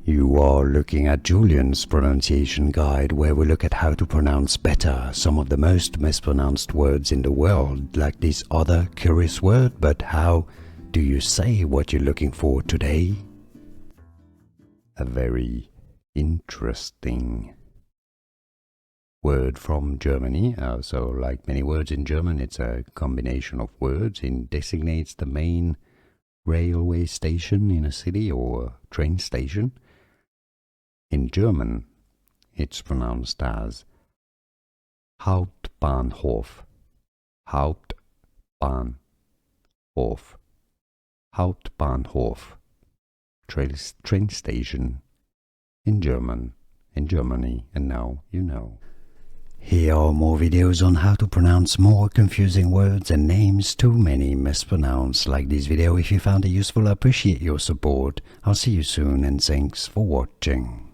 You are looking at Julian's pronunciation guide, where we look at how to pronounce better some of the most mispronounced words in the world, like this other curious word. But how do you say what you're looking for today? A very interesting word from Germany. So like many words in German, it's a combination of words. It designates the main railway station in a city or train station. In German, it's pronounced as Hauptbahnhof. Hauptbahnhof. Hauptbahnhof. Train station in Germany, and now you know. Here are more videos on how to pronounce more confusing words and names too many mispronounced. Like this video if you found it useful. I appreciate your support. I'll see you soon and thanks for watching.